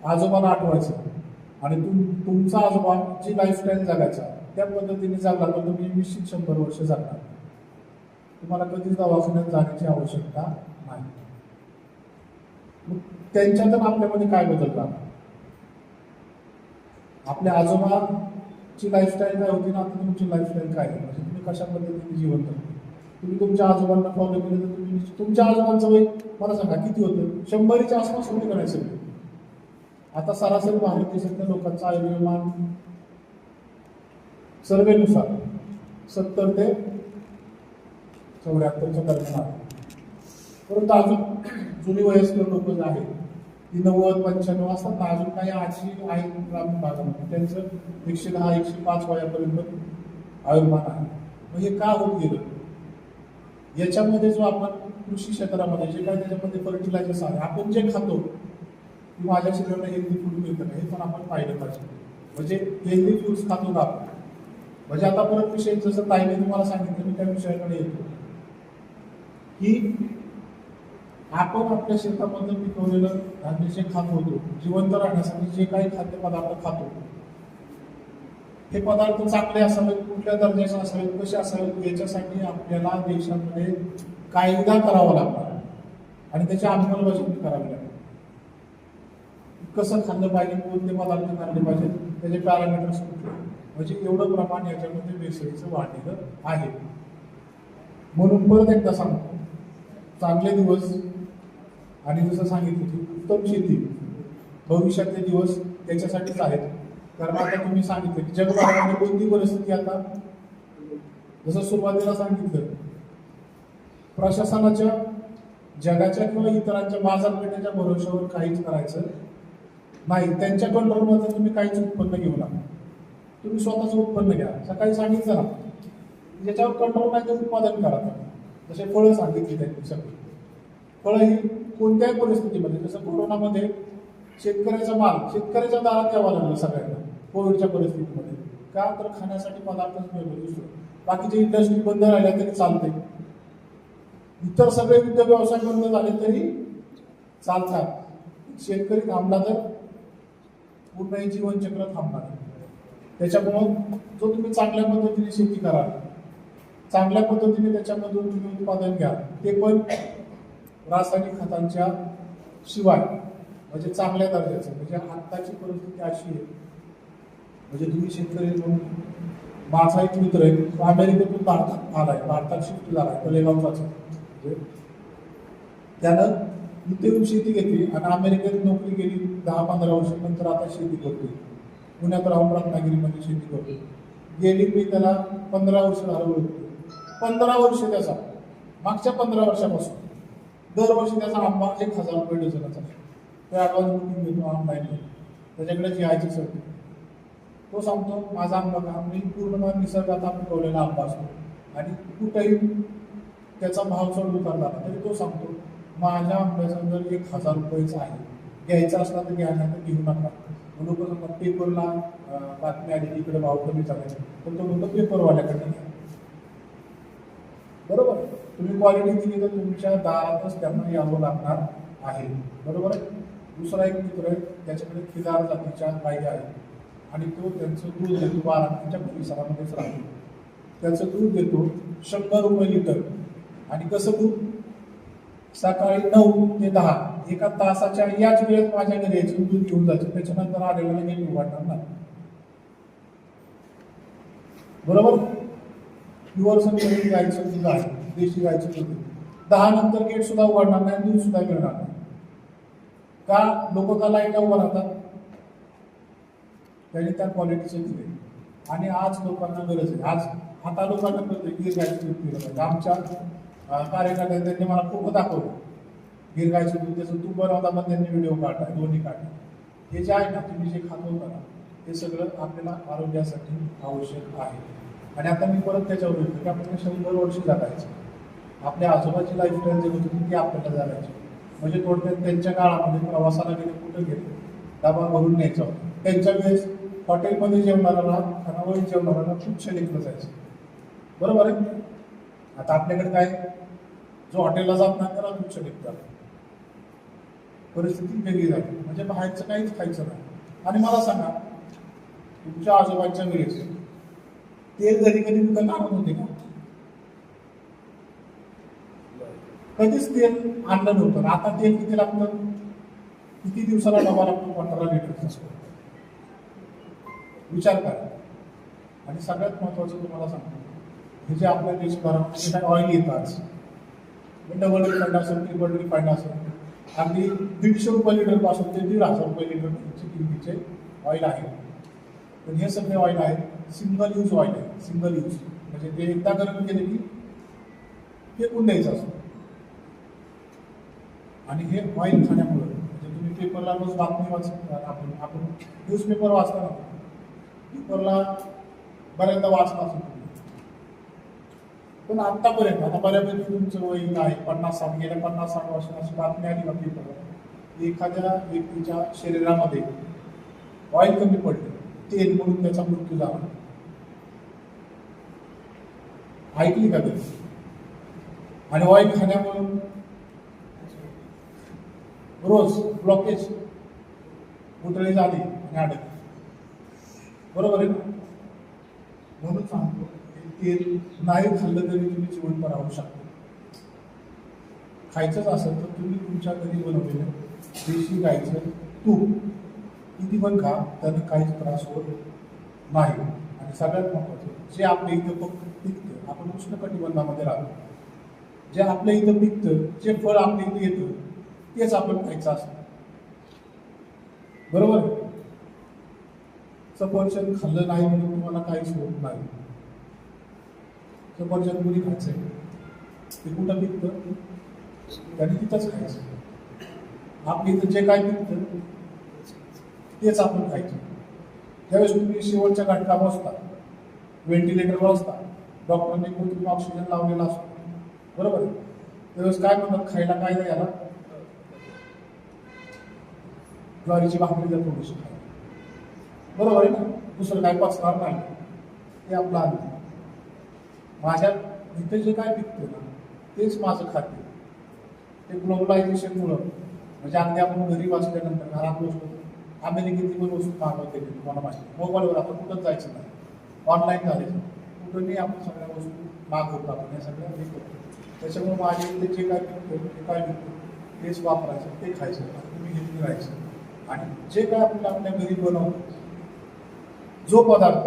आजोबाला आठवायचं आणि तुमचा आजोबाची लाईफस्टाईल जगायचा, त्या पद्धतीने जगला तर तुम्ही निश्चित 100 वर्ष जगणार. तुम्हाला कधीच दवाखान्यात जाण्याची आवश्यकता नाही. मग त्यांच्यातून आपल्यामध्ये काय बदल झाला? आपल्या आजोबाची लाईफस्टाईल काय होती ना, आता तुमची लाईफस्टाईल काय आहे, म्हणजे तुम्ही कशा पद्धतीने जीवन करता. तुम्ही तुमच्या आजोबांना फॉलो केलं तर तुम्ही तुमच्या आजोबांचं वय मला सांगा किती होतं? 100च्या आसपास होते का नाही सगळे? आता सरासरी भारत देशातल्या लोकांचा आयुर्मान सर्वेनुसार 70 ते 74च्या दरम्यान आहे. परंतु अजून जुनी वयस्कर लोक जे आहेत ती 90-95 असतात ना, अजून काही 80 आहेत ग्रामीण भागामध्ये, त्यांचं 110-105 वयापर्यंत आयुर्मान आहे. मग हे का होत गेलं? याच्यामध्ये जो आपण कृषी क्षेत्रामध्ये जे काय त्याच्यामध्ये फर्टिलायझर्स आहे, आपण जे खातो की माझ्या शरीराला हेल्दी फूड मिळतं हे पण आपण पाहिलं पाहिजे. म्हणजे हेल्दी फूड्स खातो का आपण? म्हणजे आता परत विषय जसं ताईने तुम्हाला सांगितलं, मी त्या विषयाकडे येतो की आपण आपल्या शेतामधून पिकवलेलं धान्य जे खात होतो, जिवंत राहण्यासाठी जे काही खाद्यपदार्थ खातो, हे पदार्थ चांगले असावेत, कुठल्या दर्जाचे असावेत, कसे असावेत, याच्यासाठी आपल्याला देशामध्ये कायदा करावा लागणार आणि त्याची अंमलबजावणी करावी लागेल. कसं खाल्लं पाहिजे, कोणते पदार्थ खाल्ले पाहिजे, त्याचे पॅरामीटर्स कुठले, म्हणजे एवढं प्रमाण याच्यामध्ये भेसळीचं वाढलेलं आहे. म्हणून परत एकदा सांगतो, चांगले दिवस आणि जसं सांगितलं की उत्तम शेती भविष्यातले दिवस त्याच्यासाठीच आहेत. कारण आता तुम्ही सांगितलं की जगभरामध्ये कोणती परिस्थिती, आता जसं सुरुवातीला सांगितलं, प्रशासनाच्या जगाच्या किंवा इतरांच्या बाजारपेठेच्या भरोश्यावर काहीच करायचं नाही. त्यांच्या कंट्रोलमध्ये तुम्ही काहीच उत्पन्न घेऊ नका. तुम्ही स्वतःचं उत्पन्न घ्या. सकाळी सांगितलं ना, ज्याच्यावर कंट्रोल नाही ते उत्पादन करा. जसे फळं सांगितली त्यांनी सगळी फळं ही कोणत्याही परिस्थितीमध्ये, जसं कोरोनामध्ये शेतकऱ्याचा माल शेतकऱ्याच्या दारात यावं लागलं सगळ्यांना कोविडच्या परिस्थितीमध्ये. का तर खाण्यासाठी पदार्थच मिळतो. दुसरं बाकीचे इंडस्ट्री बंद राहिल्या तरी चालते, इतर सगळे उद्योग व्यवसाय बंद झाले तरी चालतात. शेतकरी थांबला तर पूर्ण जीवनचक्र थांबणार. त्याच्यामुळं जो तुम्ही चांगल्या पद्धतीने शेती कराल, चांगल्या पद्धतीने त्याच्यामधून तुम्ही उत्पादन घ्या, ते पण रासायनिक खतांच्या शिवाय, म्हणजे चांगल्या दर्जाचं. म्हणजे आत्ताची परिस्थिती अशी आहे, म्हणजे तुम्ही शेतकरी म्हणून माझा एक मित्र आहे, तो अमेरिकेतून भारतात आलाय, भारतात शिफ्ट झालाय, तळेगावचाच. म्हणजे त्यानं इथे येऊन शेती घेतली आणि अमेरिकेत नोकरी केली 10-15 वर्ष, नंतर आता शेती करतोय. पुण्यात राहून रत्नागिरीमध्ये शेती करतोय. गेली मी त्याला 15 वर्ष झालं ओळखतो. 15 वर्ष त्याचा, मागच्या 15 वर्षापासून दरवर्षी त्याचा आंबा 1000 रुपये डझनाचा. तो ॲडव्हान्स बुकिंग घेतो ऑनलाईन, त्याच्याकडे जी आयची सर तो सांगतो माझा आंबा का मी पूर्ण निसर्गात पिकवलेला आंबा असतो आणि कुठेही त्याचा भाव चढ उतार झाला तरी तो सांगतो माझ्या आंब्याचा जर 1000 रुपयेचा आहे, घ्यायचा असला तर घ्या, नाही तर घेऊ नका. लोक सांगतात पेपरला बातमी आली इकडे भाव कमी चालायचा, पण तो म्हणतो पेपरवाल्याकडे घ्या. बरोबर, तुम्ही क्वालिटी दिली तर तुमच्या दारातच त्यांना यावं लागणार आहे. बरोबर आहे. दुसरा एक मित्र आहे, त्याच्याकडे खिलार जातीच्या गायी आहेत आणि तो त्यांचं दूध देतो, बारामतीच्या परिसरामध्येच राहतो. त्याचं दूध देतो 100 रुपये लिटर. आणि कसं दूध? सकाळी 9 ते 10 एका तासाच्या याच वेळेत माझ्या घरी यायचं, दूध घेऊन जायचं, त्याच्यानंतर आलेला गेट उघडणार नाही. बरोबर, प्युअर सगळं गायचं दूध आहे, देशी गायचं दूध. 10 नंतर गेट सुद्धा उघडणार नाही, दूध सुद्धा मिळणार नाही. का? लोक का लाईन उभं राहतात? त्यांनी त्या क्वालिटीचं दिले. आणि आज लोकांना गरज आहे. आज हा तालुका गिर गायचं दूध पिलं पाहिजे. आमच्या कार्यकर्त्यांनी त्यांनी मला खूप दाखवलं गिर गायचं दूध, त्याचं तूप बनवता पण त्यांनी व्हिडिओ काढला, दोन्ही काढले. हे जे आहे ना, तुम्ही जे खात होता ना, हे सगळं आपल्याला आरोग्यासाठी आवश्यक आहे. आणि आता मी परत त्याच्यावर येतो की आपण 100 वर्ष जगायचं. आपल्या आजोबाची लाईफस्टाईल जे होती ती आपल्याला जगायची. म्हणजे थोडक्यात त्यांच्या काळामध्ये प्रवासाला गेले, कुठं गेले, डबा भरून न्यायचा होता. त्यांच्या वेळेस हॉटेलमध्ये जेवणारा, खानावळीत जेवणारा खूप लेखलं जायचं. बरोबर आहे. आता आपल्याकडे काय, जो हॉटेलला जात नाही त्याला तुच्छ लेखतात. परिस्थिती वेगळी झाली. म्हणजे बाहेरचं काहीच खायचं नाही. आणि मला सांगा, तुमच्या आजोबांच्या वेळेस तेल घरी कधी विकत आणत होते का? कधीच तेल आणलं नव्हतं. आता तेल किती लागतं? किती दिवसाला डबा लागतो? 15 लिटर असतो. विचार करा. आणि सगळ्यात महत्वाचं तुम्हाला सांगतो, हे जे आपल्या देशभरामध्ये काय ऑइल येतात, डबल रिफाईंड असेल, ट्रिपल रिफाईंड असेल, अगदी 150 रुपये लिटर पासून ते 1,500 रुपये लिटरचे किमतीचे ऑइल आहे. पण हे सगळे ऑइल आहेत सिंगल यूज ऑइल आहे. सिंगल यूज म्हणजे ते एकदा गरम केले की फेकून द्यायचं असतं. आणि हे ऑइल खाण्यामुळे, म्हणजे तुम्ही पेपरला रोज बातमी वाचत, आपण न्यूजपेपर वाचता ना, पेपरला बऱ्याचदा वाचला असतो. पण आतापर्यंत, आता बऱ्यापैकी तुमचं वय आहे 50-60, गेल्या 50-60 वर्षांची बातमी आली का पेपरला, एखाद्या व्यक्तीच्या शरीरामध्ये ऑइल कमी पडले, तेल म्हणून त्याचा मृत्यू झाला. ऐकली का ते? आणि ऑइल खाण्यामुळे रोज ब्लॉकेज, उतरणी झाली आणि अडकली. बरोबर आहे ना? म्हणून सांगतो, तेल नाही खाल्लं तरी तुम्ही जिवंत राहू शकता. खायचंच असेल तर तुम्ही तुमच्या घरी बनवलेलं देशी गाईचं तूप किती पण खा, त्याने काहीच त्रास होत नाही. आणि सगळ्यात महत्त्वाचं, जे आपल्या इथं पिकतं, आपण उष्णकटिबंधामध्ये राहतो, जे आपल्या इथं पिकतं, जे फळ आपल्या इथे येतं तेच आपण खायचं असतं. बरोबर. सफरचंद खाल्लं नाही म्हणून तुम्हाला काहीच होत नाही. सफरचंद कुणी खायचंय, ते कुठं पिकतं, त्याने तिथंच खायचं. आपल्या इथं जे काय पिकतं तेच आपण खायचं. त्यावेळेस तुम्ही शेवटच्या घटका बसता, व्हेंटिलेटरवर असता, डॉक्टरने कृत्रिम ऑक्सिजन लावलेला असतो. बरोबर आहे. त्यावेळेस काय म्हणतात, खायला काय द्या याला, ज्वारीची भाकरी द्या थोडीशी खायला. बरोबर आहे ना? दुसरं काय पचणार नाही, ते आपलं अन्न. माझ्या इथे जे काय पिकतं ना तेच माझं खाद्य. ते ग्लोबलायझेशनमुळं, म्हणजे अगदी आपण गरीब असल्यानंतर घरात बसतो, अमेरिकेची पण वस्तू मागवते तुम्हाला माहिती, मोबाईलवर आपण कुठंच जायचं नाही, ऑनलाईन झाले, कुठंही आपण सगळ्या वस्तू मागवतो, आपण या सगळ्या हे करतो. त्याच्यामुळे माझ्या इथे जे काय पिकतं ते काय पिकतं तेच वापरायचं, ते खायचं, तुम्ही घेऊन राहायचं. आणि जे काय आपल्याला आपल्या घरी बनवतो, जो पदार्थ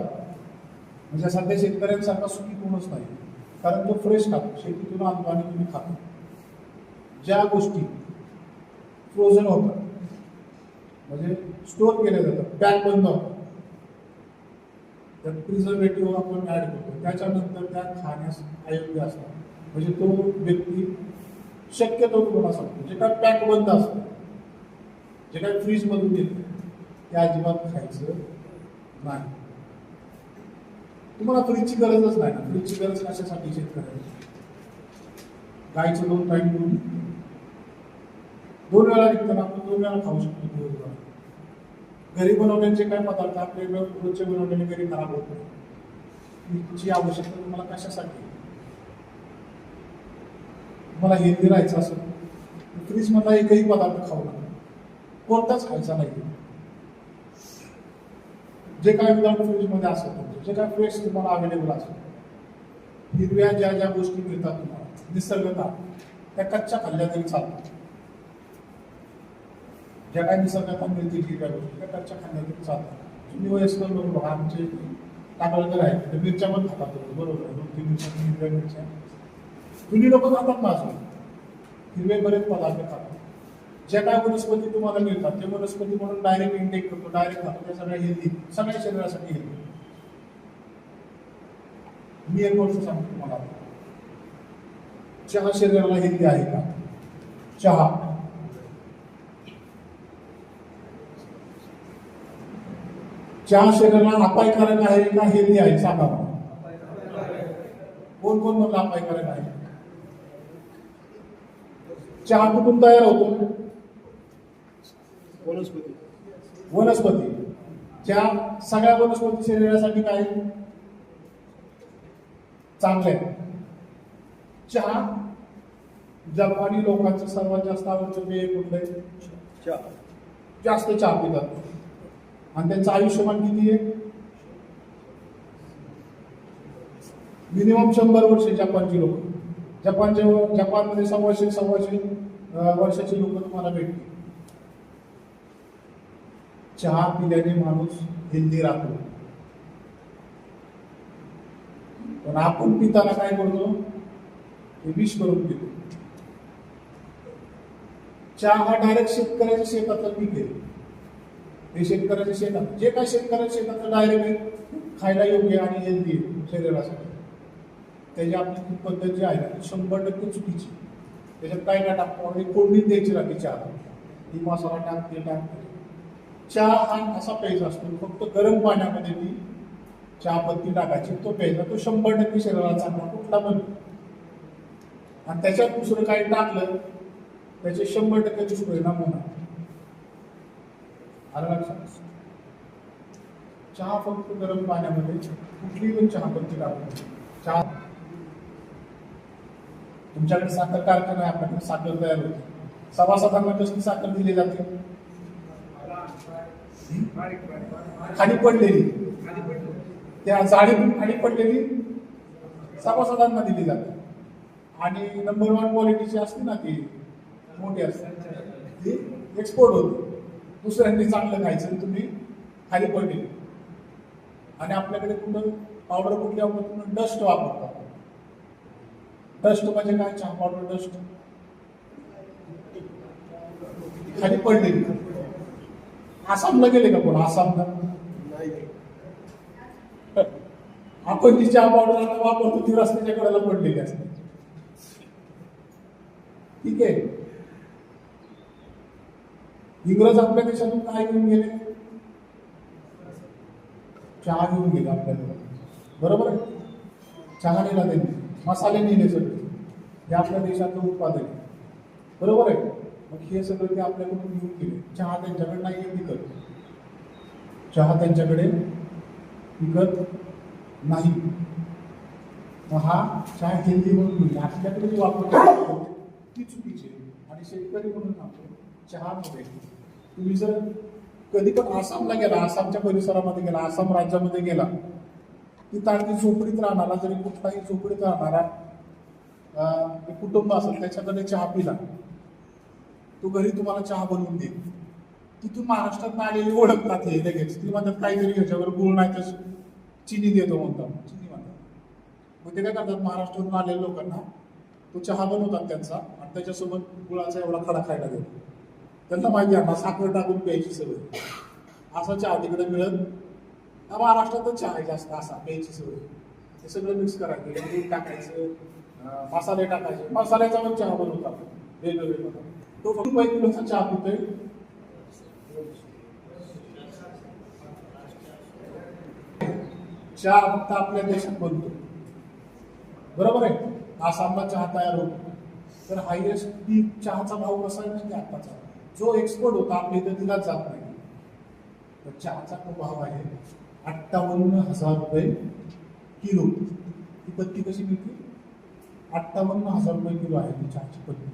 म्हणजे सध्या शेतकऱ्यांसारखा सुखी कोणच नाही, कारण तो फ्रेश खातो, शेतीतून आणतो आणि तुम्ही खातो. ज्या गोष्टी फ्रोझन होतात, म्हणजे स्टोर केल्या जातात, पॅक बंद होतात, त्यात प्रिझर्वेटिव्ह आपण ऍड करतो, त्याच्यानंतर त्या खाण्यास अयोग्य असतात. म्हणजे तो व्यक्ती शक्यतो तुम्हाला सांगतो, जे काय पॅक बंद असतं, जे काय फ्रीजमधून येतं ते अजिबात खायचं नाही. तुम्हाला फ्रीजची गरजच नाही ना. फ्रीजची गरज कशासाठी शेतकऱ्याला? गायचं 2 टाईम दूध 2 वेळा निघताना आपण 2 वेळा खाऊ शकतो. दिवसभर घरी बनवण्याचे काय पदार्थ आपले रोजचे बनवलेले घरी खराब होत नाही. फ्रीजची आवश्यकता तुम्हाला कशासाठी? तुम्हाला हेल्दी राहायचं असेल फ्रीज मधला एकही पदार्थ खाऊ नका, कोणताच खायचा नाही. जे काय विदाउट फ्रीजमध्ये असेल, जे काय फ्रेश तुम्हाला अवेलेबल असेल, हिरव्या ज्या ज्या गोष्टी मिळतात तुम्हाला निसर्गता, त्या कच्च्या खाल्ल्या तरी चालतात. ज्या काय निसर्गात मिळतील हिरव्या गोष्टी त्या कच्च्या खाल्ल्या तरी चालतात. तुम्ही वयस्कर लोक बघा, आमचे टाकळकर आहेत, तर मिरच्या पण खातात बरोबर आहे, 2-3 दिवसात हिरव्या मिरच्या जुनी लोक खातात ना, अजून हिरवे बरेच पदार्थ खातात. ज्या काय वनस्पती तुम्हाला मिळतात ते वनस्पती म्हणून डायरेक्ट इंटेक करतो, डायरेक्ट खातो, त्या सगळ्या हेल्दी, सगळ्या शरीरासाठी हेल्दी. मी एक गोष्ट सांगतो तुम्हाला, चहा शरीराला हेल्दी आहे का? चहा शरीराला अपायकारक आहे का हेल्दी आहे? सांगा मला. कोण कोण म्हणलं अपायकारक आहे? चहा कुठून तयार होतो? वनस्पती. त्या सगळ्या वनस्पती शरीरासाठी काय चांगले आहे. चहा जपानी लोकांचं सर्वात जास्त आवडतं पेय कुठलं आहे? जास्त चहा पितात आणि त्यांचं आयुष्यमान किती आहे? मिनिमम 100 वर्ष. जपानची लोक, जपानमध्ये 100 वर्षाची लोक तुम्हाला भेटतील. चहा पिल्याने माणूस हेल्दी राहतो. पण आपण पिताना काय करतो? ते विष करून पितो. चहा हा डायरेक्ट शेतकऱ्याच्या शेतातलं पीक आहे. हे शेतकऱ्याच्या शेतात जे काय शेतकऱ्याच्या शेतातलं डायरेक्ट आहे, खायला योग्य आणि हेल्दी शरीरासाठी. त्याची आपली पद्धत जी आहे ती 100% चुकीची. त्याच्यात काय काय टाकतो? कोंडीत द्यायची राहते चहा. ही मसाला टाकते. चहा हा असा प्यायचा असतो, फक्त गरम पाण्यामध्ये ती चहापत्ती टाकायची, तो प्यायचा. तो 100% शरीराला चांगला कुठला पण. आणि त्याच्यात दुसरं काही टाकलं त्याचे 100% दुष्परिणाम होणार. आलं लक्षात? चहा फक्त गरम पाण्यामध्ये कुठली पण चहापत्ती टाकायची. चहा तुमच्याकडे साखर कारखाना आहे, आपल्याकडे साखर तयार होते. सभासदांना कसली साखर दिली जाते? खाली पडलेली, त्या जाळीतून खाली पडलेली सभासदांना दिली जाते. आणि नंबर 1 क्वालिटीची असते ना, ती मोठी असते, ती एक्सपोर्ट होते. दुसऱ्यांनी चांगलं खायचं, तुम्ही खाली पडलेली. आणि आपल्याकडे कुठं पावडर कुठली वापरतो? डस्ट वापरतो. डस्ट म्हणजे काय? चहा पावडर डस्ट खाली पडलेली. आसामला गेले का कोण? आसामला आपण जी चहा पावडर आता वापरतो ती रस्त्याच्या कडेला पडलेली असते. ठीक आहे. इंग्रज आपल्या देशातून काय घेऊन गेले? चहा घेऊन गेले आपल्याला. बरोबर आहे? चहा नेला त्यांनी, मसाले नेले सगळे. हे आपल्या देशातलं उत्पादन आहे. बरोबर आहे? मग हे सगळं ते आपल्याकडून घेऊन गेले. चहा त्यांच्याकडे नाही विकत. चहा त्यांच्याकडे विकत नाही. मग हा चहा हेल्दी म्हणून आपल्याकडे जी वापरतो ती चुकीची आहे. आणि शेतकरी म्हणून आपण चहामध्ये तुम्ही जर कधी पण आसामला गेला, आसामच्या परिसरामध्ये गेला, आसाम राज्यामध्ये गेला, तिथं अगदी झोपडीत राहणारा, जरी कुठलाही झोपडीत राहणारा कुटुंब असेल, त्याच्याकडे चहा पिला, तो घरी तुम्हाला चहा बनवून देईल. तिथून महाराष्ट्रात आलेली ओळखतात हे लगेच. ती म्हणतात काहीतरी ह्याच्यावर गुळ नाही तर चिनी देतो म्हणतात. चिनी म्हणतात. मग ते काय करतात? महाराष्ट्रातून आलेल्या लोकांना तो चहा बनवतात त्यांचा, आणि त्याच्यासोबत गुळाचा एवढा खडा खायला देतो. त्यांना माहिती आहे ना, साखर टाकून प्यायची सवय. असा चहा तिकडे मिळत. महाराष्ट्रातच चहा आहे जास्त असा प्यायची सवय. हे सगळं मिक्स करायचं, दूध टाकायचं, मसाले टाकायचे. मसाल्याचा पण चहा बनवतात वेगवेगळे. तो फक्त 1 किलोचा चहा पितोय. चहा फक्त आपल्या देशात बनतो. बरोबर आहे? आसामला चहा तयार होतो. तर हायएस्ट चहाचा भाव कसा आहे म्हणजे आताचा जो एक्सपोर्ट होता आपल्या इथे दिलाच जात नाही. तर चहाचा तो भाव आहे 58,000 रुपये किलो. ही पत्ती कशी मिळते? 58,000 रुपये किलो आहे ती चहाची पत्ती.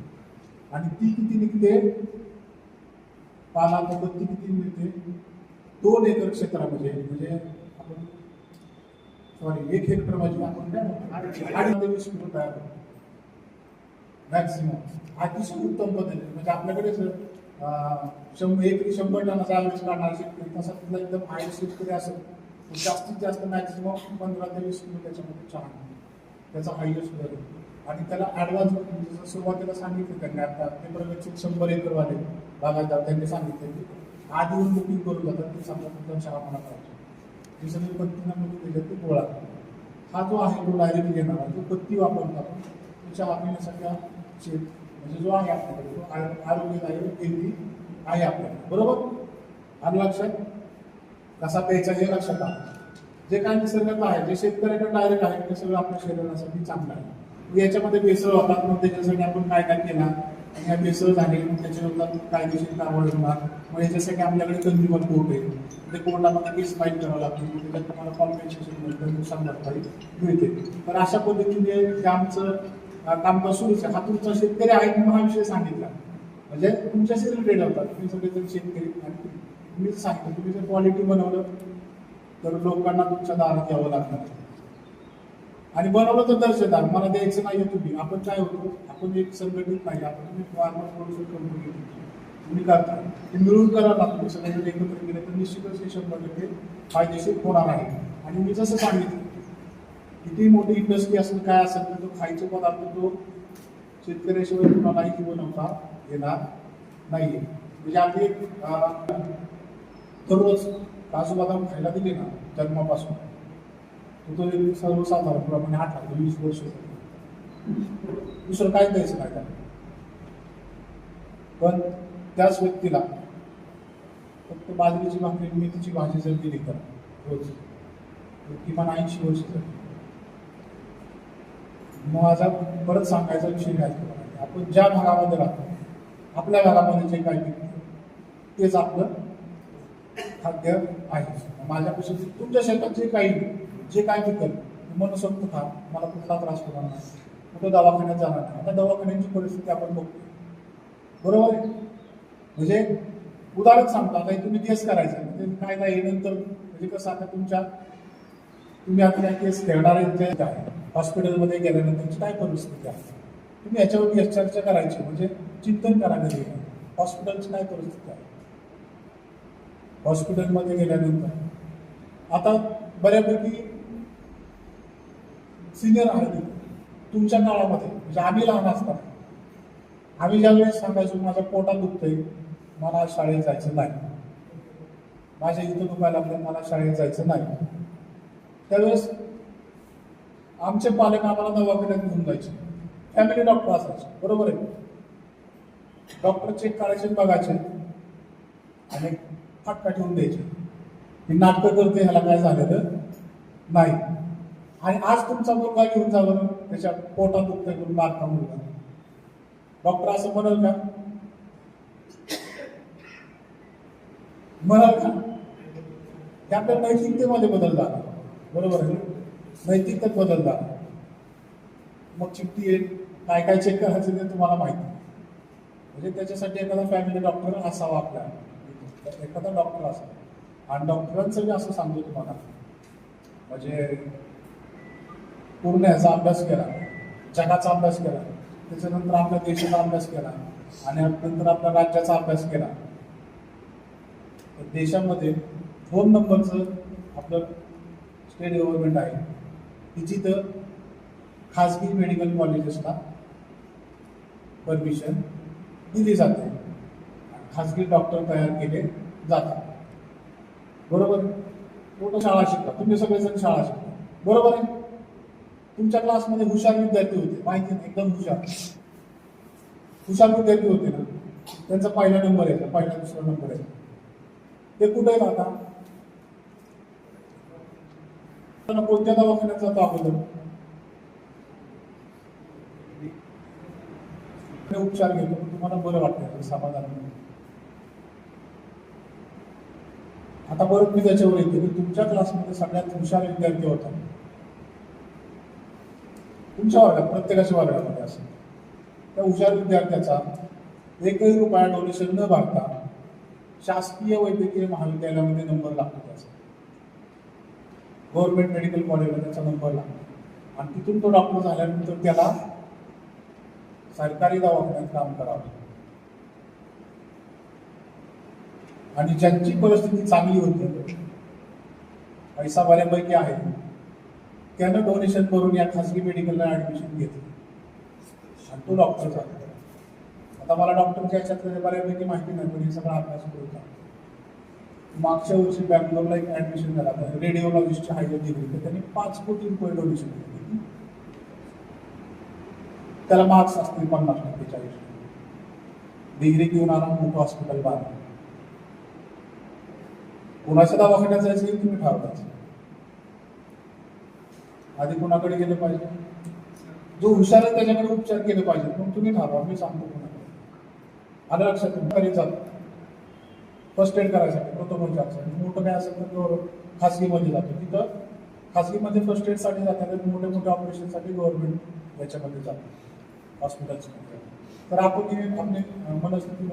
आणि ती किती निघते? पाला पत्ती किती मिळते? 2 एकर क्षेत्रामध्ये, म्हणजे आपण 1 हेक्टर म्हणजे आपण काय 20 किलो तयार होतो मॅक्सिमम. अतिशय उत्तम पद्धतीने. म्हणजे आपल्याकडे 100 टनाचा ॲव्हरेज काढणारा शेतकरी, तसा तिथला एकदम हाय शेतकरी असेल, जास्तीत जास्त मॅक्सिमम 15 ते 20 किलो त्याच्यामध्ये चहा, त्याचा हायएस्ट दर. आणि त्याला ॲडव्हान्स सुरुवातीला सांगितलं त्यांनी. आता ते प्रगतशील 100 एकरवाले बागायतदार त्यांनी सांगितलं की आधी येऊन बुकिंग करून जातात की समजा तुमचा चहा मला पाहिजे. ही सगळी पत्तीनं म्हणजे त्याच्यात ते गोळा हा जो आहे तो डायरेक्ट घेणारा जो पत्ती वापरतो आपण त्याच्या आपल्याला सगळ्या म्हणजे जो आहे आपल्याकडे तो आरोग्यदायी हेल्दी आहे आपल्याकडे, बरोबर. आलं लक्षात? कसा प्यायचा हे लक्षात आलं. जे काय निसर्गात आहे जे शेतकऱ्याकडे डायरेक्ट आहे ते सगळं आपल्या शरीरासाठी चांगलं आहे. याच्यामध्ये भेसळ होतात मग त्याच्यासाठी आपण काय काय केला आणि ह्या भेसळ झाली मग त्याच्यानंतर कायदेशीर कारवाई होणार. मग याच्यासाठी आपल्याकडे कंझ्युमर कोर्ट आहे, ते कोर्टामध्ये केस फाईल करावं लागते, त्याच्यात तुम्हाला कॉम्पेन्सेशन मिळतं, नुकसान भरपाई मिळते. तर अशा पद्धतीने हे आमचं कामकाज सुरूच आहे. हा तुमचा शेतकरी आहे म्हणून हा विषय सांगितला म्हणजे तुमच्याशी रिलेटेड होतात. तुम्ही सगळेजण शेतकरी आणि तुम्हीच सांगितलं तुम्ही जर क्वालिटी बनवलं तर लोकांना तुमच्या दारात यावं लागणार आणि बनवलं तर दर्शनदार मला द्यायचं नाही. तुम्ही आपण काय होतो आपण एक संघटित नाही, आपण तुम्ही फार्मर प्रोड्युसर कंपनी तुम्ही करता ते मिळून करावं लागतं. सगळ्यांनी एकत्र केले तर निश्चितच हे 100% फायदेशीर होणार आहे. आणि मी जसं सांगितलं किती मोठी इंडस्ट्री असेल काय असेल तर तो खायचे पदार्थ तो शेतकऱ्याशिवाय कुणालाही बनवता येणार नाही. म्हणजे आपली दररोज काजू बदाम खायला दिले ना जन्मापासून तो व्यक्ती सर्वसाधारणप्रमाणे 18 ते 20 वर्ष दुसरं काय द्यायचं नाही त्याला. पण त्याच व्यक्तीला फक्त बाजरीची भाकरी मेथीची भाजी जर दिली तर रोज किमान 80 वर्ष झाली. मग माझा परत सांगायचा विषय काय आपण ज्या भागामध्ये राहतो आपल्या भागामध्ये जे काही पिकतं तेच आपलं खाद्य आहे. माझ्यापासून तुमच्या शेतात जे काय पिकल मनसोक्त खा, मला कुठला त्रास होणार नाही, कुठं दवाखान्यात जाणार नाही. आता दवाखान्याची परिस्थिती आपण बघतो, बरोबर आहे. म्हणजे उदाहरण सांगतो आता तुम्ही केस करायचं म्हणजे काय नाही नंतर म्हणजे कसं आता तुम्ही आता केस खेळणारे जे आहे हॉस्पिटलमध्ये गेल्यानंतरची काय परिस्थिती आहे तुम्ही याच्यावर चर्चा करायची म्हणजे चिंतन करायला गेलं हॉस्पिटलची काय परिस्थिती आहे. हॉस्पिटलमध्ये गेल्यानंतर आता बऱ्यापैकी सिनियर आहे तुमच्या काळामध्ये म्हणजे आम्ही लहान असताना आम्ही ज्यावेळेस सांगायचो माझ्या पोटात दुखतंय मला आज शाळेत जायचं नाही, माझ्या इथं दुखायला लागलं मला शाळेत जायचं नाही, त्यावेळेस आमचे पालक आम्हाला दवाखान्यात घेऊन जायचे. फॅमिली डॉक्टर असायचे, बरोबर आहे. डॉक्टर चेक करायचे बघायचे आणि फटका ठेवून द्यायचे की नाटकं करते ह्याला काय झालेलं नाही. आणि आज तुमचा मुलगा घेऊन जावं त्याच्या पोटात दुखतंय करून बारका मुलगा डॉक्टर असं म्हणाल का? म्हणाल का? की आपल्या नैतिकतेमध्ये बदल झाला, बरोबर आहे. नैतिकतेत बदल झाला. मग चिठ्ठी येईल काय काय चेक करायचं ते तुम्हाला माहिती म्हणजे त्याच्यासाठी एखादा फॅमिली डॉक्टर असावा आपला एखादा डॉक्टर असावा. आणि डॉक्टरांचं मी असं सांगतो तुम्हाला म्हणजे पूर्ण याचा अभ्यास केला, जगाचा अभ्यास केला, त्याच्यानंतर आपल्या देशाचा अभ्यास केला आणि नंतर आपल्या राज्याचा अभ्यास केला. तर देशामध्ये 2 नंबरचं आपलं स्टेट गव्हर्नमेंट आहे तिची तर खाजगी मेडिकल कॉलेजेसला परमिशन दिली जाते, खाजगी डॉक्टर तयार केले जातात, बरोबर. मोठं शाळा शिकता तुम्ही सगळेजण शाळा शिकता, बरोबर आहे. तुमच्या क्लासमध्ये हुशार विद्यार्थी होते माहिती नाही एकदम हुशार विद्यार्थी होते ना त्यांचा पहिला नंबर आहे पहिला दुसरा नंबर आहे ते कुठे राहता कोणत्या दवाखान्यात जातो अगोदर उपचार घेतो तुम्हाला बरं वाटतं समाधान. आता परत मी त्याच्यावर येतो की तुमच्या क्लासमध्ये सगळ्यात हुशार विद्यार्थी होता तुमच्या वर्गात प्रत्येकाच्या वर्गामध्ये असेल त्या हुशार विद्यार्थ्याचा 1 रुपया डोनेशन न भरता शासकीय वैद्यकीय महाविद्यालयामध्ये नंबर लागतो त्याचा गव्हर्नमेंट मेडिकल कॉलेजला त्याचा नंबर लागतो आणि तिथून तो डॉक्टर झाल्यानंतर त्याला सरकारी दवाखान्यात काम करावं. आणि ज्यांची परिस्थिती चांगली होती पैसा बऱ्यापैकी आहे त्यानं डोनेशन करून या खासगी मेडिकलला ऍडमिशन घेतलं आणि तो डॉक्टर झाला. आता मला डॉक्टरच्या याच्यातल्या बऱ्यापैकी माहिती नाही पण हे सगळा अभ्यास करत मागच्या वर्षी बँगलोरला एक ऍडमिशन झाला होता रेडिओलॉजिस्टच्या हायर डिग्री, तर त्यांनी 5 कोटी रुपये डोनेशन दिले. त्याला मार्क्स असतील 50% 40%. डिग्री घेऊन आला मोठं हॉस्पिटल बांधलं. कुणाच्या दवाखान्यात जायचं हे तुम्ही ठरवायचं. आधी कुणाकडे गेलं पाहिजे, जो हुशार आहे त्याच्याकडे उपचार केले पाहिजे, पण तुम्ही ठरवा, मी सांगतो कुणाकडे. आलं लक्षात घरी जातो फर्स्ट एड करायसाठी, प्रोटोकॉल करायसाठी. मोठं काय असेल तर खासगीमध्ये जातो, तिथं खासगीमध्ये फर्स्ट एडसाठी जातात, मोठे मोठे ऑपरेशनसाठी गव्हर्नमेंट याच्यामध्ये जातो हॉस्पिटल्समध्ये. तर आपण आपली मनस्थिती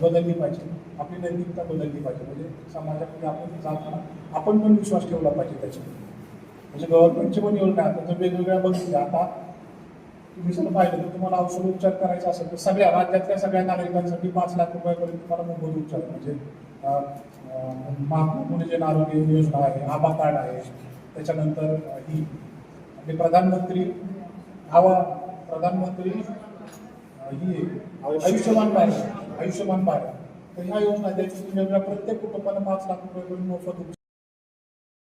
बदलली पाहिजे, आपली नैतिकता बदलली पाहिजे. म्हणजे समाजामध्ये आपण जाताना आपण पण विश्वास ठेवला पाहिजे त्याच्यामध्ये. म्हणजे गव्हर्नमेंटचे पण योजना आता जर वेगवेगळ्या बघितल्या, आता तुम्ही जर पाहिलं तर तुम्हाला औषध उपचार करायचा असेल तर सगळ्या राज्यातल्या सगळ्या नागरिकांसाठी 5 लाख रुपयापर्यंत तुम्हाला मोफत उपचार, म्हणजे महात्मा जन आरोग्य योजना आहे, आभा कार्ड आहे, त्याच्यानंतर ही आपली प्रधानमंत्री ही आयुष्यमान भारत. तर ह्या योजना द्यायची वेगवेगळ्या प्रत्येक कुटुंबाला 5 लाख रुपयापर्यंत मोफत उपचार